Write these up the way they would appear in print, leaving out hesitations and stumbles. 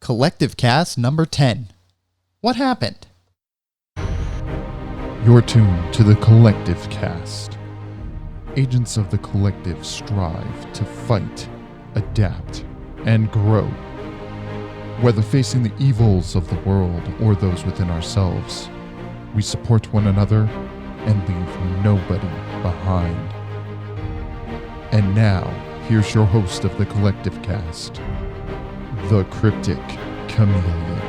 Collective Cast number 10. What happened? You're tuned to the Collective Cast. Agents of the Collective strive to fight, adapt, and grow. Whether facing the evils of the world or those within ourselves, we support one another and leave nobody behind. And now, here's your host of the Collective Cast, the Cryptic Chameleon.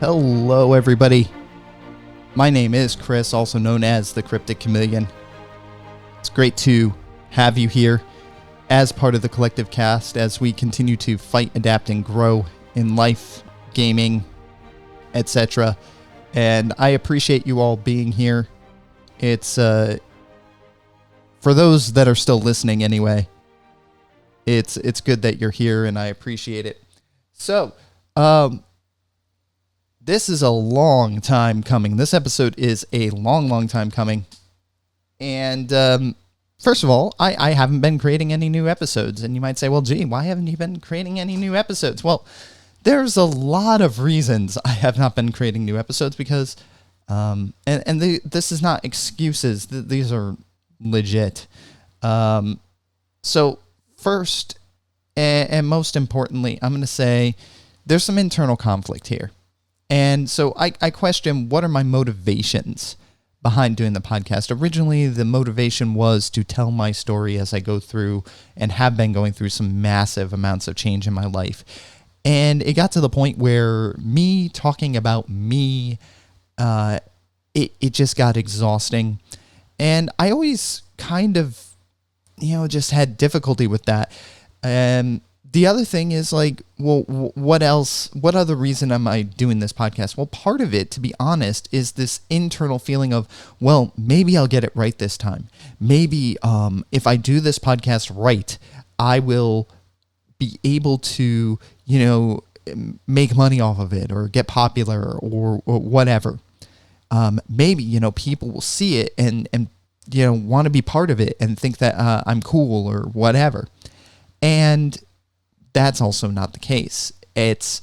Hello, everybody. My name is Chris, also known as the Cryptic Chameleon. It's great to have you here as part of the Collective Cast as we continue to fight, adapt, and grow in life, gaming, etc. And I appreciate you all being here. It's, for those that are still listening anyway, it's good that you're here, and I appreciate it. So, this is a long time coming. This episode is a long time coming. And first of all, I haven't been creating any new episodes. And you might say, well, gee, why haven't you been creating any new episodes? Well, there's a lot of reasons I have not been creating new episodes because, this is not excuses. These are legit. So first and most importantly, I'm going to say there's some internal conflict here. And so I question, what are my motivations behind doing the podcast? Originally, the motivation was to tell my story as I go through and have been going through some massive amounts of change in my life. And it got to the point where me talking about me, it just got exhausting. And I always kind of, just had difficulty with that. And the other thing is like, well, what else? What other reason am I doing this podcast? Well, part of it, to be honest, is this internal feeling of, well, maybe I'll get it right this time. Maybe if I do this podcast right, I will be able to, make money off of it or get popular or whatever. Maybe, people will see it and want to be part of it and think that I'm cool or whatever. And that's also not the case. It's,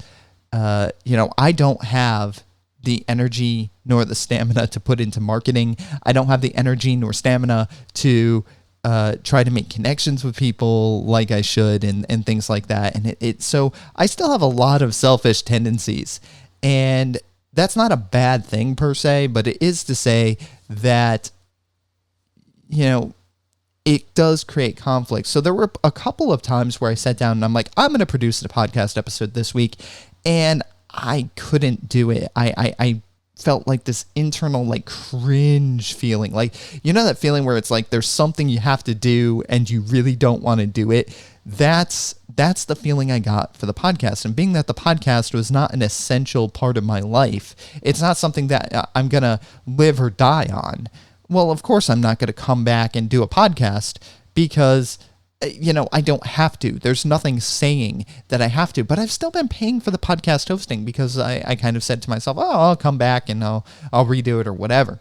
I don't have the energy nor the stamina to put into marketing. I don't have the energy nor stamina to try to make connections with people like I should and things like that. And so I still have a lot of selfish tendencies. And that's not a bad thing per se, but it is to say that, it does create conflict. So there were a couple of times where I sat down and I'm like, I'm going to produce a podcast episode this week. And I couldn't do it. I felt like this internal cringe feeling. That feeling where it's like there's something you have to do and you really don't want to do it. That's the feeling I got for the podcast. And being that the podcast was not an essential part of my life, it's not something that I'm going to live or die on. Well, of course, I'm not going to come back and do a podcast because, I don't have to. There's nothing saying that I have to, but I've still been paying for the podcast hosting because I kind of said to myself, oh, I'll come back and I'll redo it or whatever.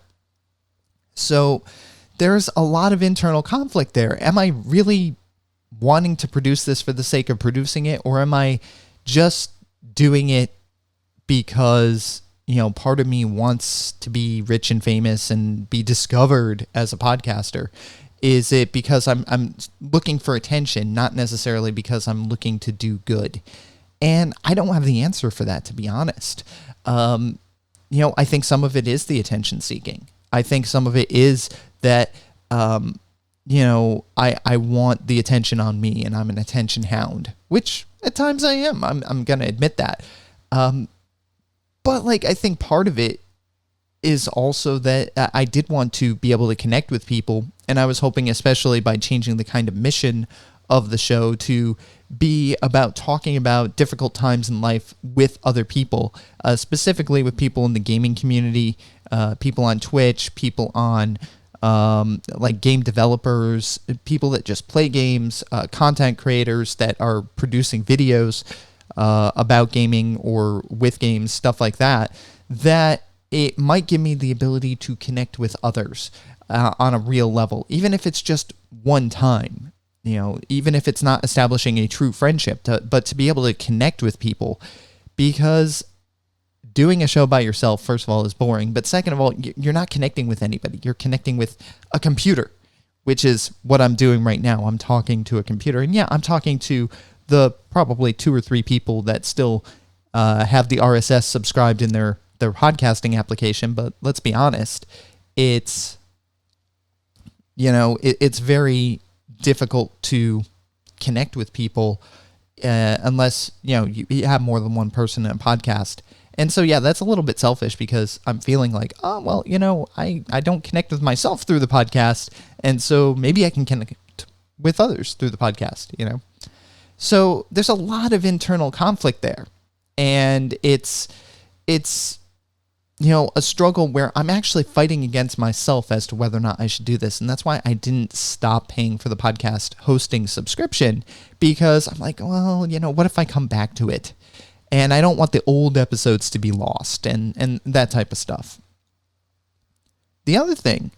So there's a lot of internal conflict there. Am I really wanting to produce this for the sake of producing it, or am I just doing it because part of me wants to be rich and famous and be discovered as a podcaster? Is it because I'm looking for attention, not necessarily because I'm looking to do good? And I don't have the answer for that, to be honest. I think some of it is the attention seeking. I think some of it is that, I want the attention on me and I'm an attention hound, which at times I am. I'm going to admit that. But I think part of it is also that I did want to be able to connect with people. And I was hoping, especially by changing the kind of mission of the show, to be about talking about difficult times in life with other people, specifically with people in the gaming community, people on Twitch, people on game developers, people that just play games, content creators that are producing videos about gaming or with games, stuff like that, that it might give me the ability to connect with others on a real level, even if it's just one time. even if it's not establishing a true friendship, but to be able to connect with people, because doing a show by yourself, first of all, is boring. But second of all, you're not connecting with anybody. You're connecting with a computer, which is what I'm doing right now. I'm talking to a computer. And yeah, I'm talking to the probably 2 or 3 people that still have the RSS subscribed in their podcasting application. But let's be honest, it's very difficult to connect with people unless you have more than one person in a podcast. And so yeah, that's a little bit selfish, because I'm feeling like, oh well, I don't connect with myself through the podcast, and so maybe I can connect with others through the podcast. So there's a lot of internal conflict there, and it's a struggle where I'm actually fighting against myself as to whether or not I should do this. And that's why I didn't stop paying for the podcast hosting subscription, because I'm like, well, what if I come back to it? And I don't want the old episodes to be lost and that type of stuff. The other thing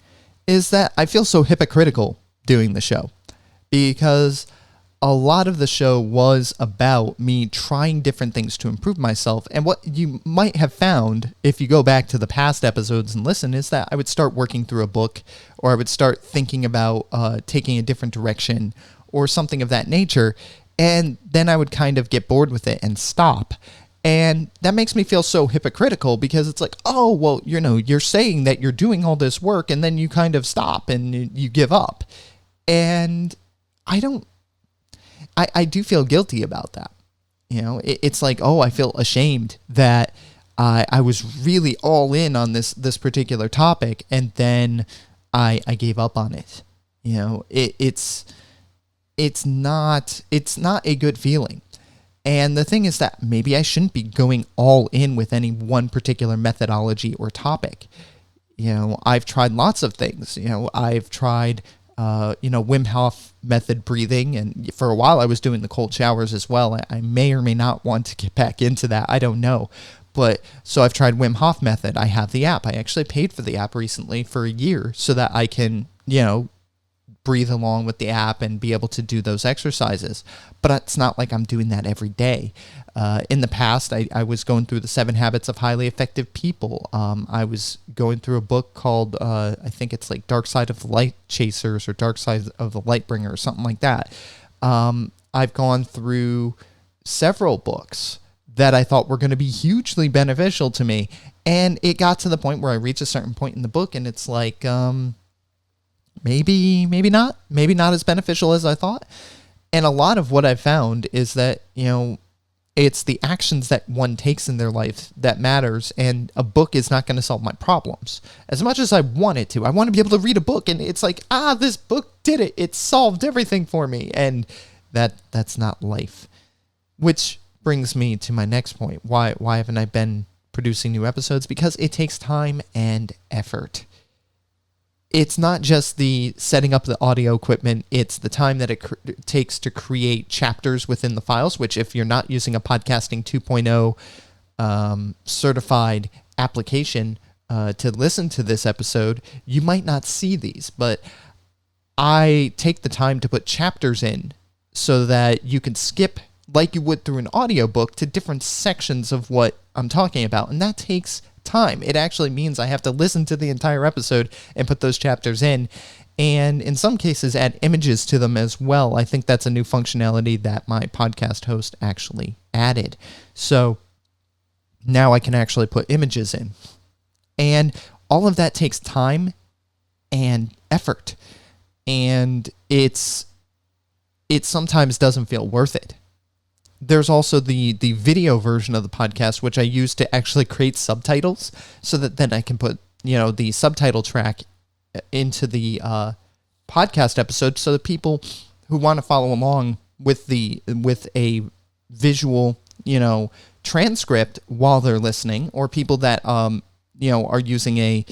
is that I feel so hypocritical doing the show, because a lot of the show was about me trying different things to improve myself. And what you might have found if you go back to the past episodes and listen is that I would start working through a book, or I would start thinking about taking a different direction or something of that nature. And then I would kind of get bored with it and stop. And that makes me feel so hypocritical, because it's like, oh, well, you're saying that you're doing all this work and then you kind of stop and you give up. And I do feel guilty about that. It's like, oh, I feel ashamed that I was really all in on this particular topic, and then I gave up on it. It's not a good feeling. And the thing is that maybe I shouldn't be going all in with any one particular methodology or topic. I've tried lots of things. I've tried Wim Hof method breathing. And for a while I was doing the cold showers as well. I may or may not want to get back into that. I don't know. But so I've tried Wim Hof method. I have the app. I actually paid for the app recently for a year so that I can, breathe along with the app and be able to do those exercises. But it's not like I'm doing that every day. In the past, I was going through the 7 Habits of Highly Effective People. I was going through a book called, I think it's like Dark Side of the Light Chasers or Dark Side of the Light Bringer or something like that. I've gone through several books that I thought were going to be hugely beneficial to me. And it got to the point where I reached a certain point in the book and it's like, maybe not as beneficial as I thought. And a lot of what I've found is that, it's the actions that one takes in their life that matters, and a book is not going to solve my problems. As much as I want it to, I want to be able to read a book and it's like, this book did it. It solved everything for me. And that's not life. Which brings me to my next point. Why haven't I been producing new episodes? Because it takes time and effort. It's not just the setting up the audio equipment, it's the time that it takes to create chapters within the files, which if you're not using a Podcasting 2.0 certified application to listen to this episode, you might not see these, but I take the time to put chapters in so that you can skip like you would through an audiobook to different sections of what I'm talking about, and that takes time. It actually means I have to listen to the entire episode and put those chapters in, and in some cases add images to them as well. I think that's a new functionality that my podcast host actually added. So now I can actually put images in, and all of that takes time and effort, and it sometimes doesn't feel worth it. There's also the video version of the podcast, which I use to actually create subtitles so that then I can put, the subtitle track into the podcast episode so that people who want to follow along with a visual, transcript while they're listening, or people that, are using a,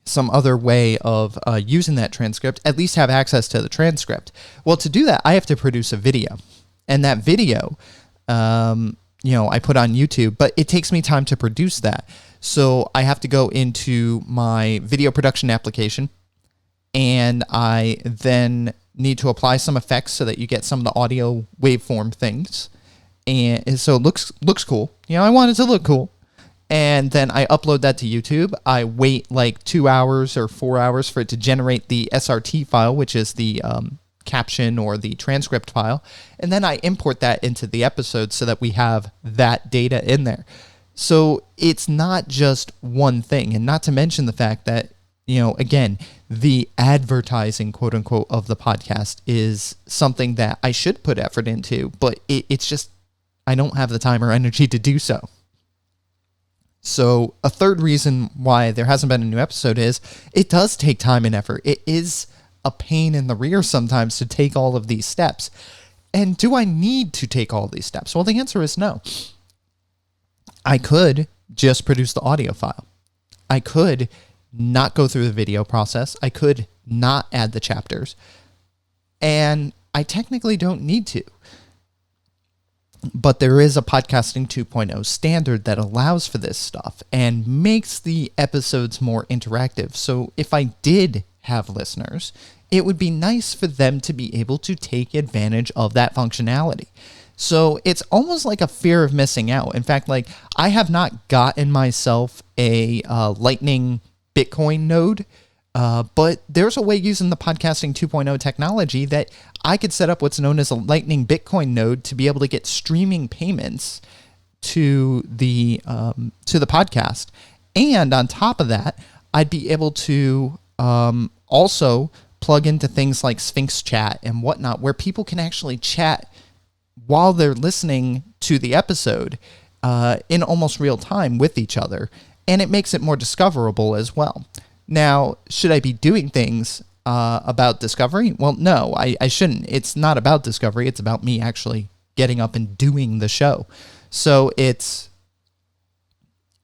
some other way of using that transcript, at least have access to the transcript. Well, to do that, I have to produce a video. And that video, I put on YouTube, but it takes me time to produce that. So I have to go into my video production application and I then need to apply some effects so that you get some of the audio waveform things. And so it looks cool. I want it to look cool. And then I upload that to YouTube. I wait like 2 hours or 4 hours for it to generate the SRT file, which is the caption or the transcript file. And then I import that into the episode so that we have that data in there. So it's not just one thing. And not to mention the fact that, again, the advertising, quote unquote, of the podcast is something that I should put effort into, but it's just, I don't have the time or energy to do so. So a third reason why there hasn't been a new episode is it does take time and effort. It is a pain in the rear sometimes to take all of these steps. And do I need to take all these steps? Well, the answer is no. I could just produce the audio file. I could not go through the video process. I could not add the chapters. And I technically don't need to. But there is a Podcasting 2.0 standard that allows for this stuff and makes the episodes more interactive. So if I did have listeners, it would be nice for them to be able to take advantage of that functionality. So it's almost like a fear of missing out. In fact, like I have not gotten myself a Lightning Bitcoin node, but there's a way using the Podcasting 2.0 technology that I could set up what's known as a Lightning Bitcoin node to be able to get streaming payments to the podcast. And on top of that, I'd be able to also plug into things like Sphinx Chat and whatnot, where people can actually chat while they're listening to the episode in almost real time with each other. And it makes it more discoverable as well. Now, should I be doing things about discovery? Well, no, I shouldn't. It's not about discovery. It's about me actually getting up and doing the show. So it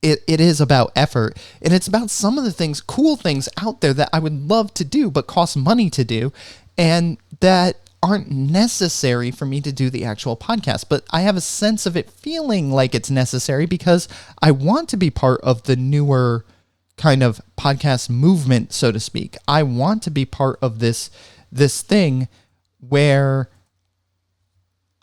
is about effort, and it's about some of the cool things out there that I would love to do, but cost money to do, and that aren't necessary for me to do the actual podcast. But I have a sense of it feeling like it's necessary because I want to be part of the newer kind of podcast movement, so to speak. I want to be part of this thing where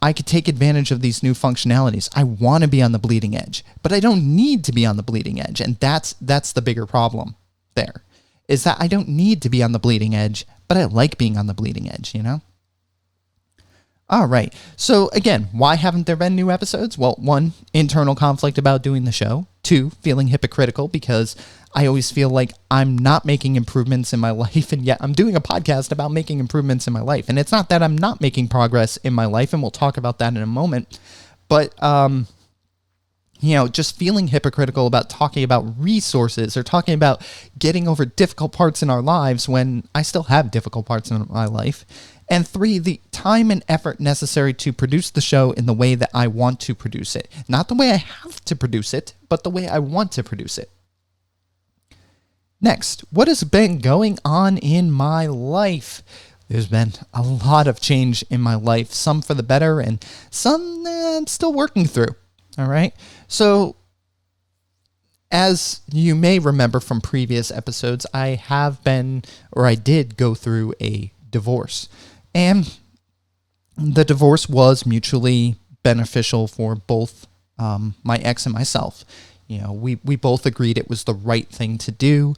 I could take advantage of these new functionalities. I want to be on the bleeding edge, but I don't need to be on the bleeding edge. And that's the bigger problem there, is that I don't need to be on the bleeding edge, but I like being on the bleeding edge, All right. So again, why haven't there been new episodes? Well, 1, internal conflict about doing the show. 2, feeling hypocritical because I always feel like I'm not making improvements in my life, and yet I'm doing a podcast about making improvements in my life. And it's not that I'm not making progress in my life, and we'll talk about that in a moment, but just feeling hypocritical about talking about resources or talking about getting over difficult parts in our lives when I still have difficult parts in my life. And 3, the time and effort necessary to produce the show in the way that I want to produce it. Not the way I have to produce it, but the way I want to produce it. Next, what has been going on in my life? There's been a lot of change in my life, some for the better and some I'm still working through. All right. So as you may remember from previous episodes, I did go through a divorce. And the divorce was mutually beneficial for both my ex and myself. We both agreed it was the right thing to do.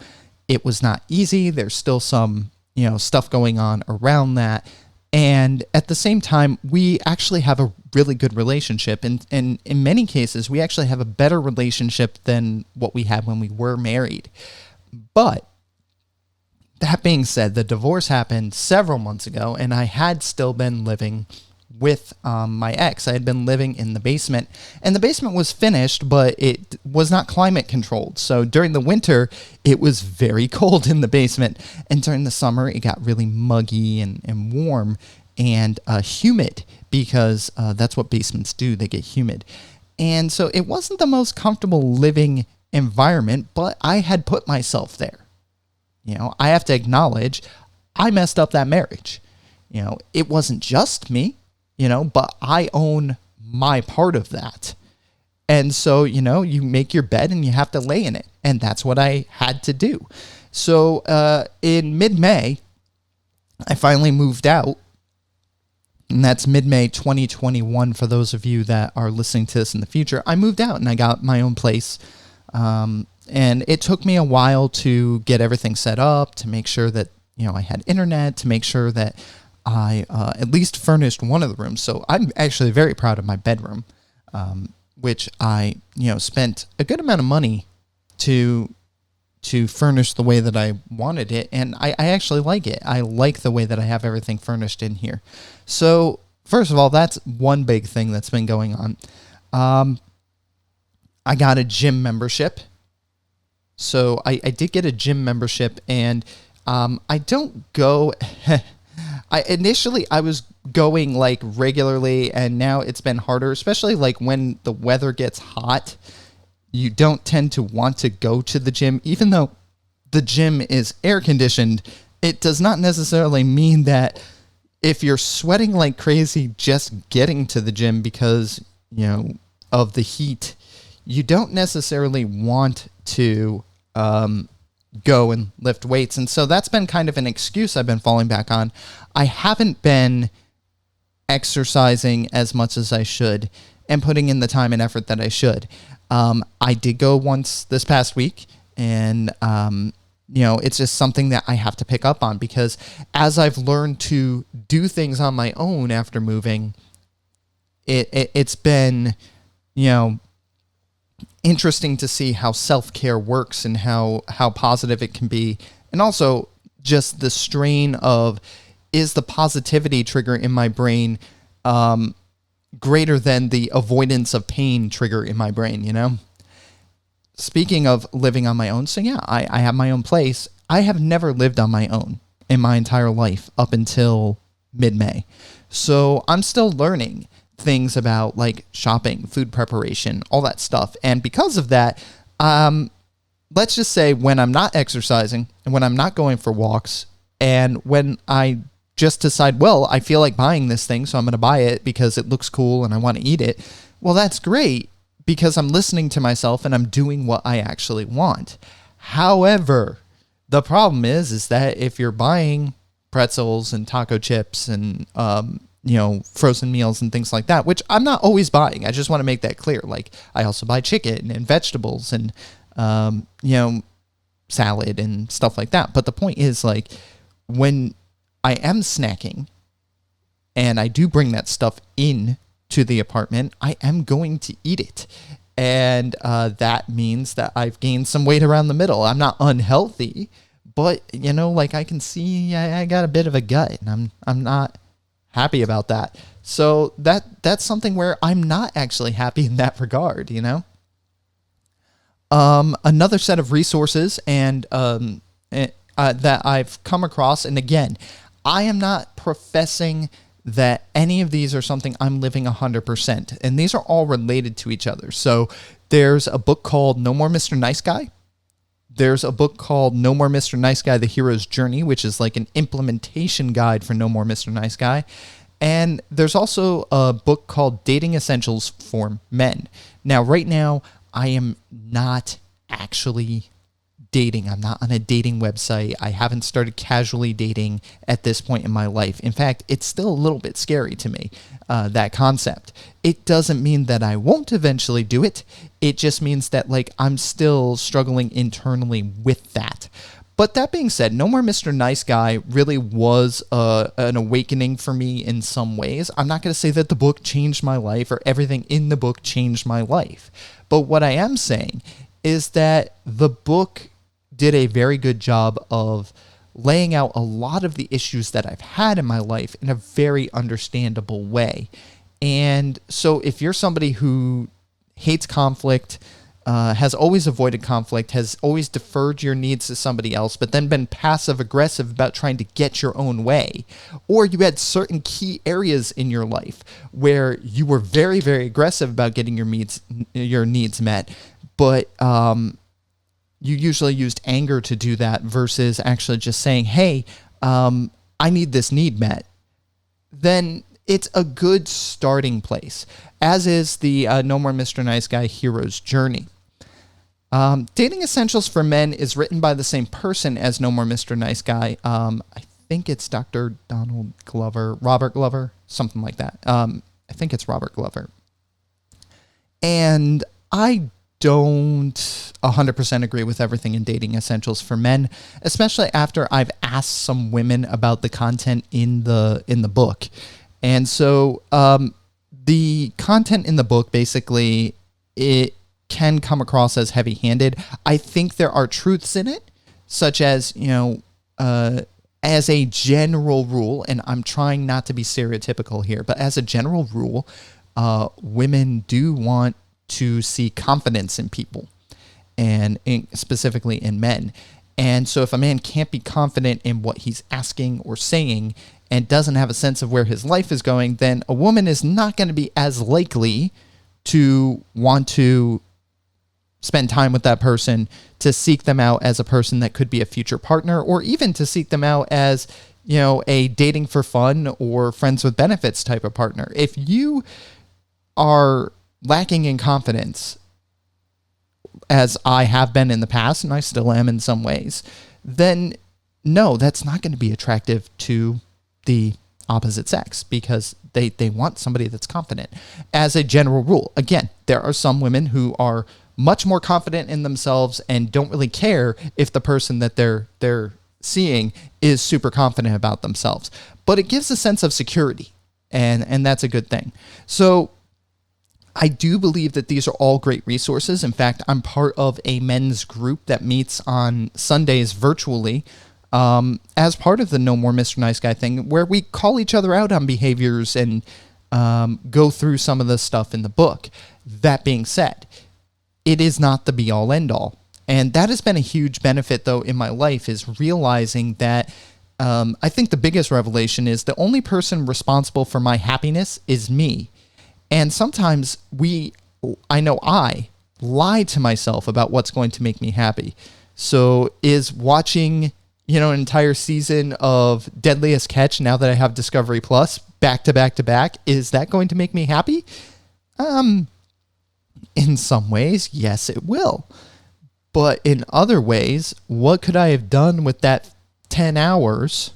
It was not easy. There's still some, stuff going on around that. And at the same time, we actually have a really good relationship. And in many cases, we actually have a better relationship than what we had when we were married. But that being said, the divorce happened several months ago, and I had still been living with my ex. I had been living in the basement, and the basement was finished, but it was not climate controlled. So during the winter, it was very cold in the basement, and during the summer, it got really muggy and warm and humid because that's what basements do. They get humid. And so it wasn't the most comfortable living environment, but I had put myself there. I have to acknowledge I messed up that marriage. It wasn't just me, but I own my part of that. And so, you make your bed and you have to lay in it. And that's what I had to do. So in mid-May, I finally moved out, and that's mid-May 2021 for those of you that are listening to this in the future. I moved out and I got my own place. And it took me a while to get everything set up, to make sure that, I had internet, to make sure that I at least furnished one of the rooms. So I'm actually very proud of my bedroom, which I, spent a good amount of money to furnish the way that I wanted it. And I actually like it. I like the way that I have everything furnished in here. So first of all, that's one big thing that's been going on. I got a gym membership. So I did get a gym membership, and I don't go. Initially I was going like regularly, and now it's been harder, especially like when the weather gets hot. You don't tend to want to go to the gym, even though the gym is air conditioned. It does not necessarily mean that if you're sweating like crazy just getting to the gym because, of the heat, you don't necessarily want to go and lift weights. And so that's been kind of an excuse I've been falling back on. I haven't been exercising as much as I should and putting in the time and effort that I should. I did go once this past week, and, it's just something that I have to pick up on, because as I've learned to do things on my own after moving, it's been, interesting to see how self-care works and how positive it can be. And also just the strain of, is the positivity trigger in my brain greater than the avoidance of pain trigger in my brain, Speaking of living on my own, so yeah, I have my own place. I have never lived on my own in my entire life up until mid-May. So I'm still learning things about like shopping, food preparation, all that stuff. And because of that, let's just say when I'm not exercising and when I'm not going for walks, and when I just decide, well, I feel like buying this thing, so I'm going to buy it because it looks cool and I want to eat it. Well, that's great, because I'm listening to myself and I'm doing what I actually want. However, the problem is that if you're buying pretzels and taco chips and, frozen meals and things like that, which I'm not always buying. I just want to make that clear. Like, I also buy chicken and vegetables and, salad and stuff like that. But the point is, like, when I am snacking and I do bring that stuff in to the apartment, I am going to eat it. And that means that I've gained some weight around the middle. I'm not unhealthy, but, I can see I got a bit of a gut, and I'm not happy about that. So that's something where I'm not actually happy in that regard, Another set of resources and that I've come across, and again, I am not professing that any of these are something I'm living 100%, and these are all related to each other. So there's a book called No More Mr. Nice Guy. There's a book called No More Mr. Nice Guy, The Hero's Journey, which is like an implementation guide for No More Mr. Nice Guy. And there's also a book called Dating Essentials for Men. Now, right now, I am not actually dating. I'm not on a dating website. I haven't started casually dating at this point in my life. In fact, it's still a little bit scary to me, that concept. It doesn't mean that I won't eventually do it. It just means that, like, I'm still struggling internally with that. But that being said, No More Mr. Nice Guy really was an awakening for me in some ways. I'm not going to say that the book changed my life or everything in the book changed my life. But what I am saying is that the book did a very good job of laying out a lot of the issues that I've had in my life in a very understandable way. And so if you're somebody who hates conflict, has always avoided conflict, has always deferred your needs to somebody else, but then been passive-aggressive about trying to get your own way, or you had certain key areas in your life where you were very, very aggressive about getting your needs met, but you usually used anger to do that versus actually just saying, hey, I need this need met, then it's a good starting place, as is the No More Mr. Nice Guy Hero's Journey. Dating Essentials for Men is written by the same person as No More Mr. Nice Guy. I think it's Dr. Robert Glover, something like that. I think it's Robert Glover. And I don't 100% agree with everything in Dating Essentials for Men, especially after I've asked some women about the content in the book. And so the content in the book, basically, it can come across as heavy-handed. I think there are truths in it, such as, as a general rule, and I'm trying not to be stereotypical here, but as a general rule, women do want to see confidence in people, and specifically in men. And so if a man can't be confident in what he's asking or saying and doesn't have a sense of where his life is going, then a woman is not going to be as likely to want to spend time with that person, to seek them out as a person that could be a future partner, or even to seek them out as, a dating for fun or friends with benefits type of partner. If you are lacking in confidence, as I have been in the past, and I still am in some ways, then no, that's not going to be attractive to the opposite sex, because they want somebody that's confident. As a general rule, again, there are some women who are much more confident in themselves and don't really care if the person that they're seeing is super confident about themselves. But it gives a sense of security, and that's a good thing. So I do believe that these are all great resources. In fact, I'm part of a men's group that meets on Sundays virtually as part of the No More Mr. Nice Guy thing, where we call each other out on behaviors and go through some of the stuff in the book. That being said, it is not the be-all, end-all. And that has been a huge benefit, though, in my life, is realizing that I think the biggest revelation is the only person responsible for my happiness is me. And sometimes I lie to myself about what's going to make me happy. So is watching, an entire season of Deadliest Catch, now that I have Discovery Plus, back to back to back, is that going to make me happy? In some ways, yes, it will. But in other ways, what could I have done with that 10 hours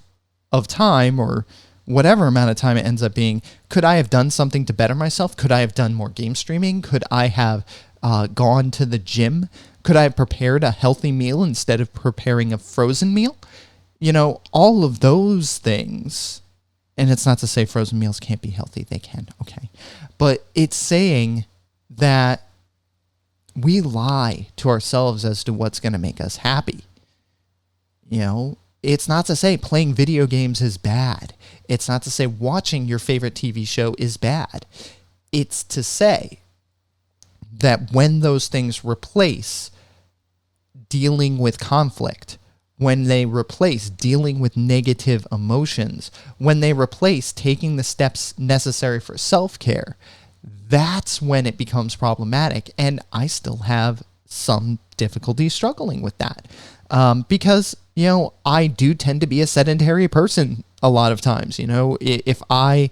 of time, or whatever amount of time it ends up being? Could I have done something to better myself? Could I have done more game streaming? Could I have gone to the gym? Could I have prepared a healthy meal instead of preparing a frozen meal? All of those things. And it's not to say frozen meals can't be healthy. They can, okay. But it's saying that we lie to ourselves as to what's going to make us happy. It's not to say playing video games is bad. It's not to say watching your favorite TV show is bad. It's to say that when those things replace dealing with conflict, when they replace dealing with negative emotions, when they replace taking the steps necessary for self-care, that's when it becomes problematic. And I still have some difficulty struggling with that. Because, I do tend to be a sedentary person a lot of times. If I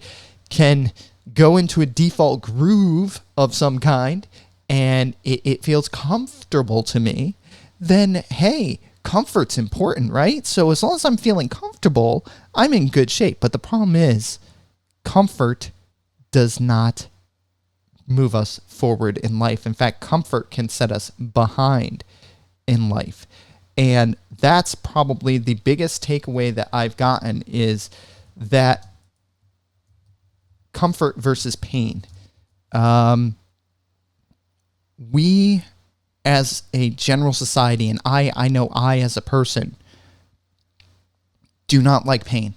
can go into a default groove of some kind and it feels comfortable to me, then hey, comfort's important, right? So as long as I'm feeling comfortable, I'm in good shape. But the problem is, comfort does not move us forward in life. In fact, comfort can set us behind in life. And that's probably the biggest takeaway that I've gotten, is that comfort versus pain. We as a general society, and I know I as a person, do not like pain.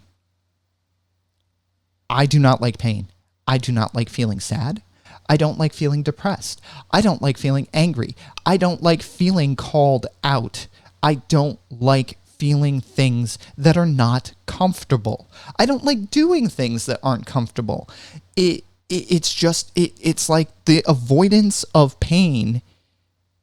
I do not like pain. I do not like feeling sad. I don't like feeling depressed. I don't like feeling angry. I don't like feeling called out. I don't like feeling things that are not comfortable. I don't like doing things that aren't comfortable. It's like the avoidance of pain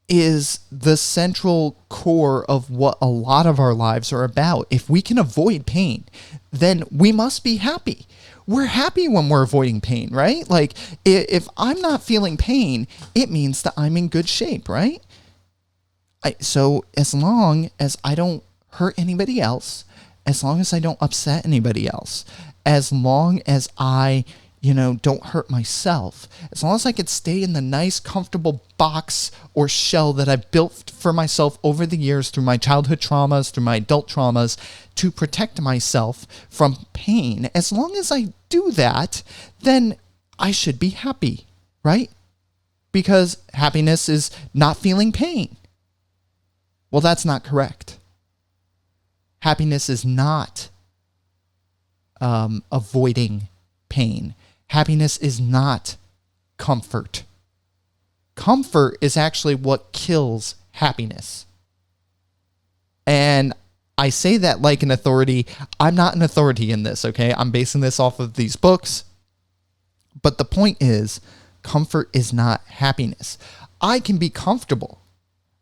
is the central core of what a lot of our lives are about. If we can avoid pain, then we must be happy. We're happy when we're avoiding pain, right? Like, if I'm not feeling pain, it means that I'm in good shape, right? So as long as I don't hurt anybody else, as long as I don't upset anybody else, as long as I, don't hurt myself, as long as I could stay in the nice, comfortable box or shell that I've built for myself over the years through my childhood traumas, through my adult traumas, to protect myself from pain, as long as I do that, then I should be happy, right? Because happiness is not feeling pain. Well, that's not correct. Happiness is not avoiding pain. Happiness is not comfort. Comfort is actually what kills happiness. And I say that like an authority. I'm not an authority in this, okay? I'm basing this off of these books. But the point is, comfort is not happiness. I can be comfortable.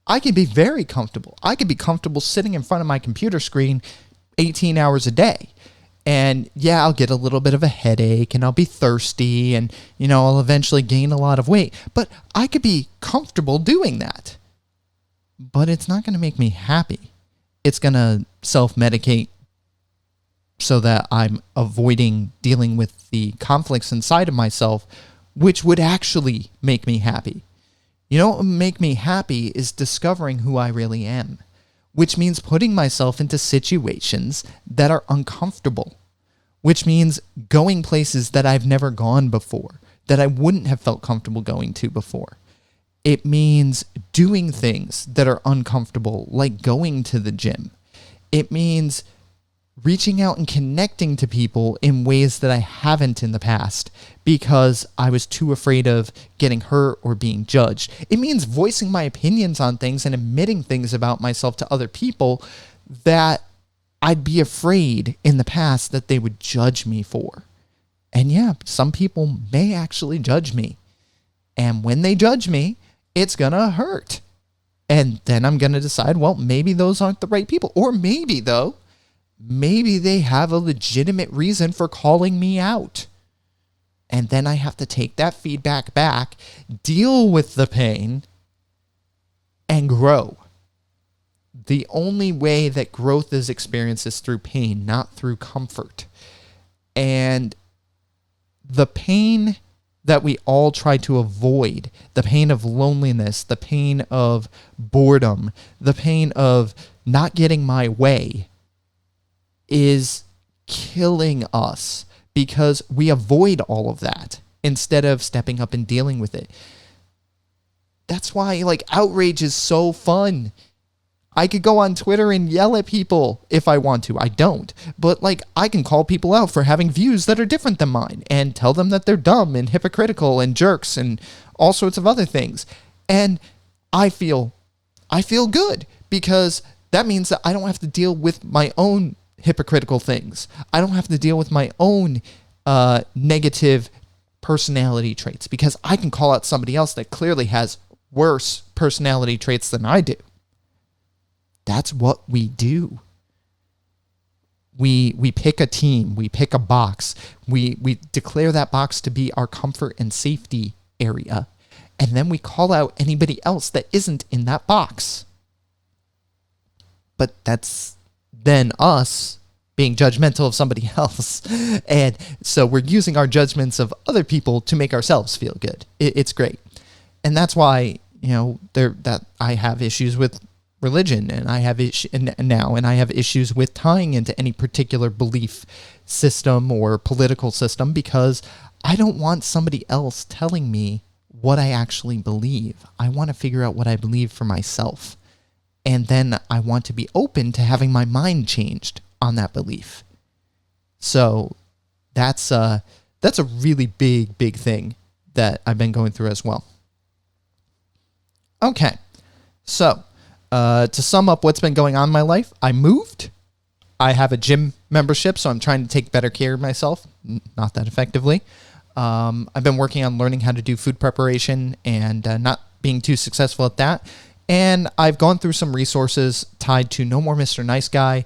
I can be very comfortable. I can be comfortable sitting in front of my computer screen 18 hours a day. And yeah, I'll get a little bit of a headache and I'll be thirsty and, I'll eventually gain a lot of weight. But I could be comfortable doing that. But it's not going to make me happy. It's going to self-medicate so that I'm avoiding dealing with the conflicts inside of myself, which would actually make me happy. What would make me happy is discovering who I really am, which means putting myself into situations that are uncomfortable, which means going places that I've never gone before, that I wouldn't have felt comfortable going to before. It means doing things that are uncomfortable, like going to the gym. It means reaching out and connecting to people in ways that I haven't in the past because I was too afraid of getting hurt or being judged. It means voicing my opinions on things and admitting things about myself to other people that I'd be afraid in the past that they would judge me for. And yeah, some people may actually judge me. And when they judge me, it's gonna hurt. And then I'm gonna decide, well, maybe those aren't the right people. Or maybe they have a legitimate reason for calling me out. And then I have to take that feedback back, deal with the pain, and grow. The only way that growth is experienced is through pain, not through comfort. And the pain that we all try to avoid, the pain of loneliness, the pain of boredom, the pain of not getting my way, is killing us because we avoid all of that instead of stepping up and dealing with it. That's why, outrage is so fun. I could go on Twitter and yell at people if I want to. I don't. But, I can call people out for having views that are different than mine and tell them that they're dumb and hypocritical and jerks and all sorts of other things. And I feel good because that means that I don't have to deal with my own hypocritical things. I don't have to deal with my own negative personality traits because I can call out somebody else that clearly has worse personality traits than I do. That's what we do. We pick a team, we pick a box, we declare that box to be our comfort and safety area, and then we call out anybody else that isn't in that box. But that's then us being judgmental of somebody else. And so we're using our judgments of other people to make ourselves feel good. It's great. And that's why, that I have issues with religion and I have issues with tying into any particular belief system or political system because I don't want somebody else telling me what I actually believe. I want to figure out what I believe for myself. And then I want to be open to having my mind changed on that belief. So that's a really big thing that I've been going through as well. Okay, so to sum up what's been going on in my life, I moved. I have a gym membership, so I'm trying to take better care of myself, not that effectively. I've been working on learning how to do food preparation and not being too successful at that. And I've gone through some resources tied to No More Mr. Nice Guy,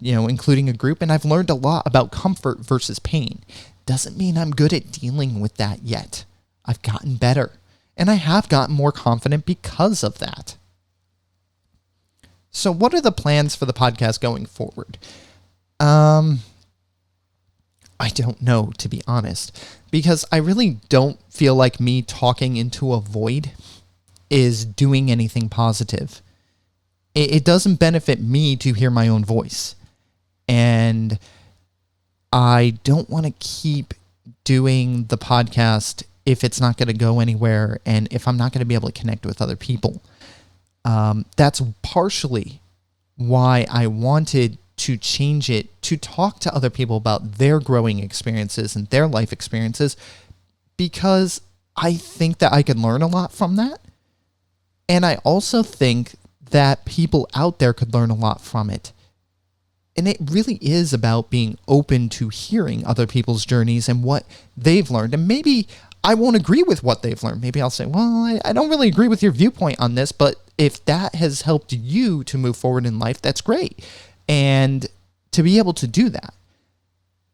including a group. And I've learned a lot about comfort versus pain. Doesn't mean I'm good at dealing with that yet. I've gotten better. And I have gotten more confident because of that. So what are the plans for the podcast going forward? I don't know, to be honest, because I really don't feel like me talking into a void is doing anything positive. It doesn't benefit me to hear my own voice. And I don't want to keep doing the podcast if it's not going to go anywhere and if I'm not going to be able to connect with other people. That's partially why I wanted to change it to talk to other people about their growing experiences and their life experiences, because I think that I can learn a lot from that. And I also think that people out there could learn a lot from it. And it really is about being open to hearing other people's journeys and what they've learned. And maybe I won't agree with what they've learned. Maybe I'll say, well, I don't really agree with your viewpoint on this, but if that has helped you to move forward in life, that's great. And to be able to do that.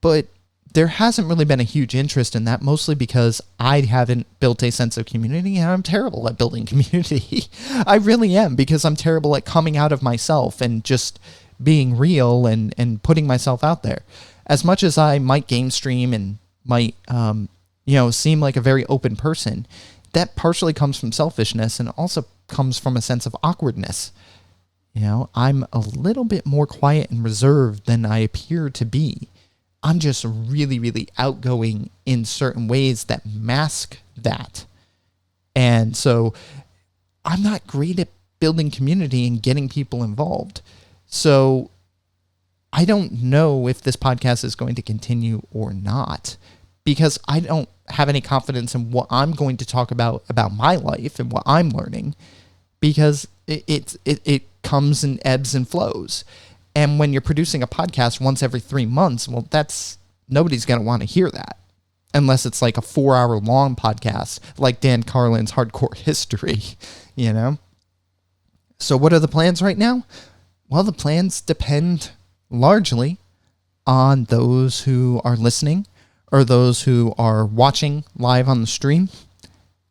But there hasn't really been a huge interest in that, mostly because I haven't built a sense of community, and I'm terrible at building community. I really am, because I'm terrible at coming out of myself and just being real and putting myself out there. As much as I might game stream and might, seem like a very open person, that partially comes from selfishness and also comes from a sense of awkwardness. I'm a little bit more quiet and reserved than I appear to be. I'm just really, really outgoing in certain ways that mask that. And so I'm not great at building community and getting people involved. So I don't know if this podcast is going to continue or not, because I don't have any confidence in what I'm going to talk about my life and what I'm learning, because it comes in ebbs and flows. And when you're producing a podcast once every 3 months, well, nobody's going to want to hear that unless it's like a 4-hour long podcast like Dan Carlin's Hardcore History, So what are the plans right now? Well, the plans depend largely on those who are listening or those who are watching live on the stream.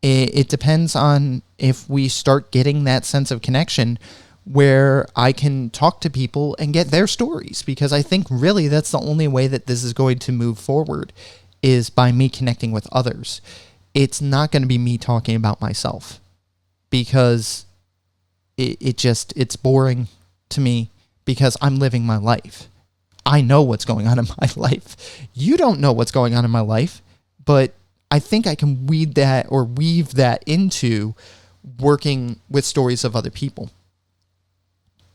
It depends on if we start getting that sense of connection where I can talk to people and get their stories, because I think really that's the only way that this is going to move forward, is by me connecting with others. It's not going to be me talking about myself, because it's boring to me, because I'm living my life. I know what's going on in my life. You don't know what's going on in my life, but I think I can weave that into working with stories of other people.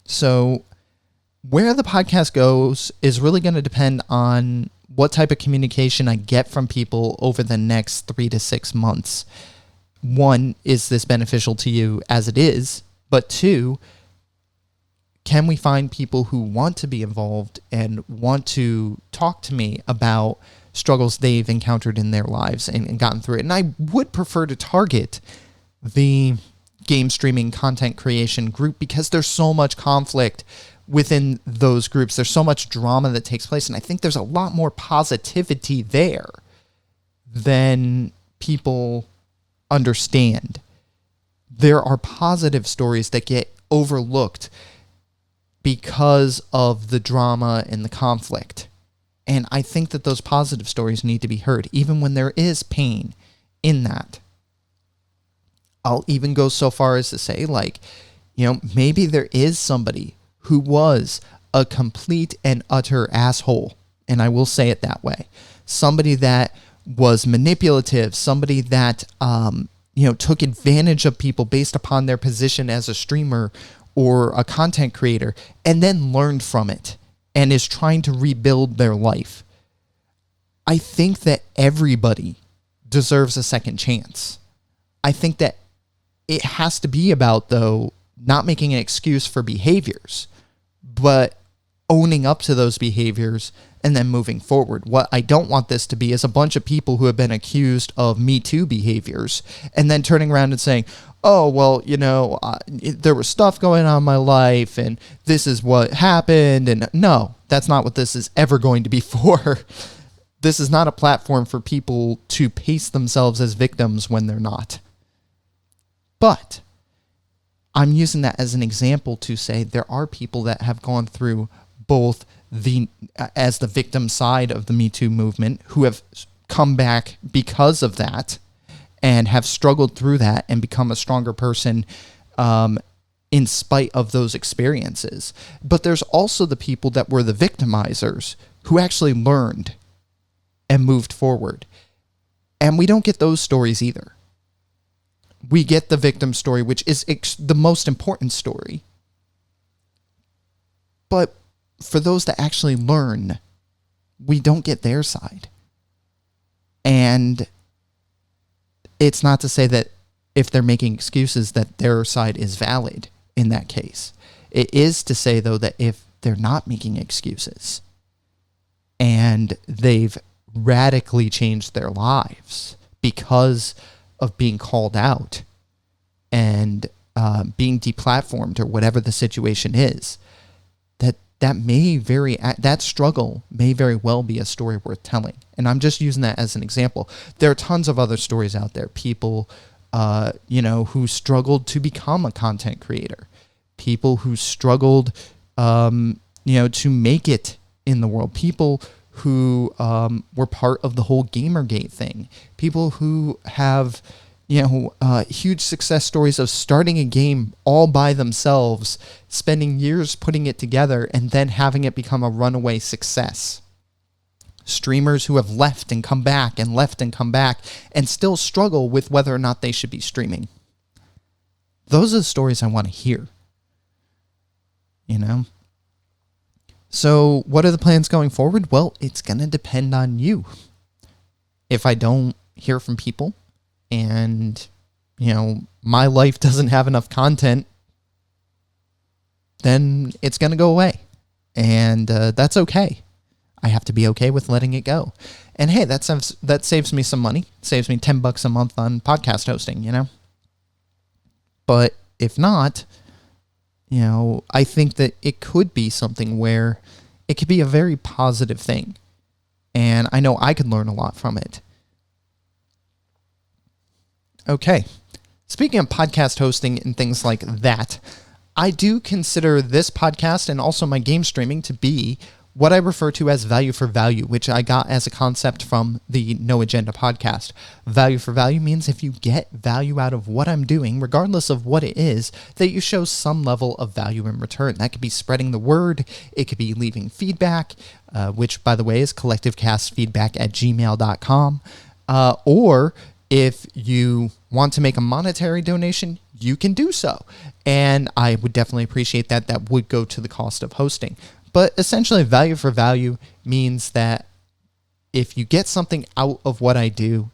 So where the podcast goes is really going to depend on what type of communication I get from people over the next 3 to 6 months. 1, is this beneficial to you as it is? But 2, can we find people who want to be involved and want to talk to me about struggles they've encountered in their lives and gotten through it? And I would prefer to target the game streaming content creation group, because there's so much conflict within those groups. There's so much drama that takes place, and I think there's a lot more positivity there than people understand. There are positive stories that get overlooked because of the drama and the conflict. And I think that those positive stories need to be heard, even when there is pain in that. I'll even go so far as to say, maybe there is somebody who was a complete and utter asshole, and I will say it that way. Somebody that was manipulative, somebody that, took advantage of people based upon their position as a streamer or a content creator, and then learned from it and is trying to rebuild their life. I think that everybody deserves a second chance. I think that it has to be about, though, not making an excuse for behaviors, but owning up to those behaviors and then moving forward. What I don't want this to be is a bunch of people who have been accused of Me Too behaviors and then turning around and saying, oh, well, there was stuff going on in my life and this is what happened. And no, that's not what this is ever going to be for. This is not a platform for people to paste themselves as victims when they're not. But I'm using that as an example to say there are people that have gone through both as the victim side of the Me Too movement who have come back because of that and have struggled through that and become a stronger person in spite of those experiences. But there's also the people that were the victimizers who actually learned and moved forward. And we don't get those stories either. We get the victim story, which is the most important story. But for those that actually learn, we don't get their side. And it's not to say that if they're making excuses that their side is valid in that case. It is to say, though, that if they're not making excuses and they've radically changed their lives because of being called out and being deplatformed or whatever the situation is, that struggle may very well be a story worth telling. And I'm just using that as an example. There are tons of other stories out there. People, who struggled to become a content creator. People who struggled, to make it in the world. People who were part of the whole Gamergate thing. People who have, huge success stories of starting a game all by themselves, spending years putting it together, and then having it become a runaway success. Streamers who have left and come back and left and come back and still struggle with whether or not they should be streaming. Those are the stories I want to hear. So what are the plans going forward? Well, it's going to depend on you. If I don't hear from people and, my life doesn't have enough content, then it's going to go away. And that's okay. I have to be okay with letting it go. And hey, that saves me some money. It saves me $10 a month on podcast hosting, But if not, I think that it could be something where it could be a very positive thing. And I know I could learn a lot from it. Okay. Speaking of podcast hosting and things like that, I do consider this podcast and also my game streaming to be what I refer to as value for value, which I got as a concept from the No Agenda podcast. Value for value means if you get value out of what I'm doing, regardless of what it is, that you show some level of value in return. That could be spreading the word. It could be leaving feedback, which, by the way, is collectivecastfeedback@gmail.com. Or if you want to make a monetary donation, you can do so. And I would definitely appreciate that. That would go to the cost of hosting. But essentially, value for value means that if you get something out of what I do,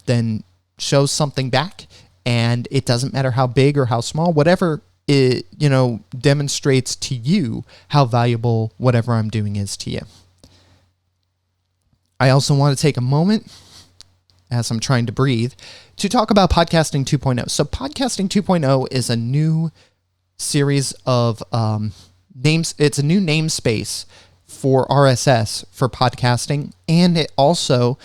then show something back. And it doesn't matter how big or how small, whatever it, demonstrates to you how valuable whatever I'm doing is to you. I also want to take a moment, as I'm trying to breathe, to talk about Podcasting 2.0. So Podcasting 2.0 is a new series of names. It's a new namespace for RSS for podcasting, and it also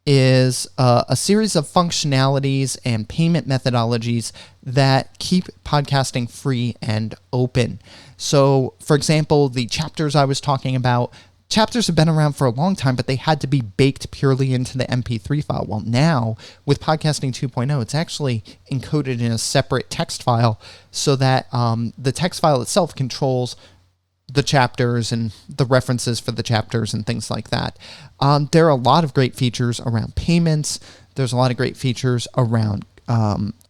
is a series of functionalities and payment methodologies that keep podcasting free and open. So, for example, the chapters I was talking about, chapters have been around for a long time, but they had to be baked purely into the MP3 file. Well, now, with Podcasting 2.0, it's actually encoded in a separate text file so that the text file itself controls the chapters and the references for the chapters and things like that. There are a lot of great features around payments. There's a lot of great features around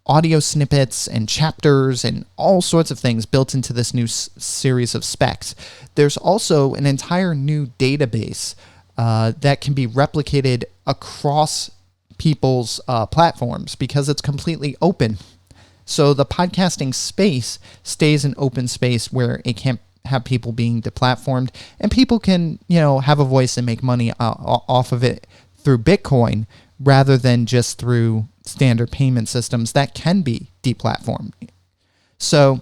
audio snippets and chapters and all sorts of things built into this new series of specs. There's also an entire new database that can be replicated across people's platforms because it's completely open. So the podcasting space stays an open space where it can't have people being deplatformed, and people can, have a voice and make money off of it through Bitcoin rather than just through standard payment systems that can be deplatformed. So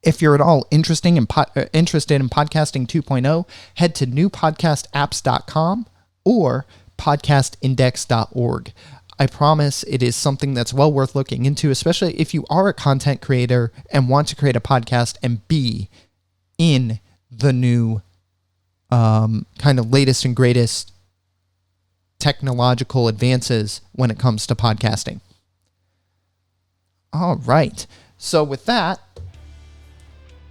if you're at all interested in Podcasting 2.0, head to newpodcastapps.com or podcastindex.org. I promise it is something that's well worth looking into, especially if you are a content creator and want to create a podcast and be in the new kind of latest and greatest technological advances when it comes to podcasting. All right. So with that,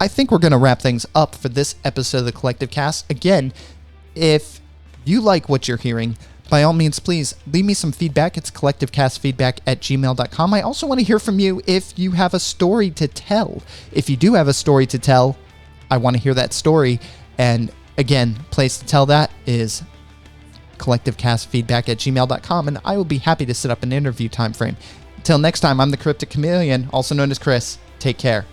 I think we're going to wrap things up for this episode of the Collective Cast. Again, if you like what you're hearing, by all means, please leave me some feedback. It's collectivecastfeedback@gmail.com. I also want to hear from you if you have a story to tell. If you do have a story to tell, I want to hear that story. And again, place to tell that is collectivecastfeedback@gmail.com, and I will be happy to set up an interview time frame. Until next time, I'm the Cryptic Chameleon, also known as Chris. Take care.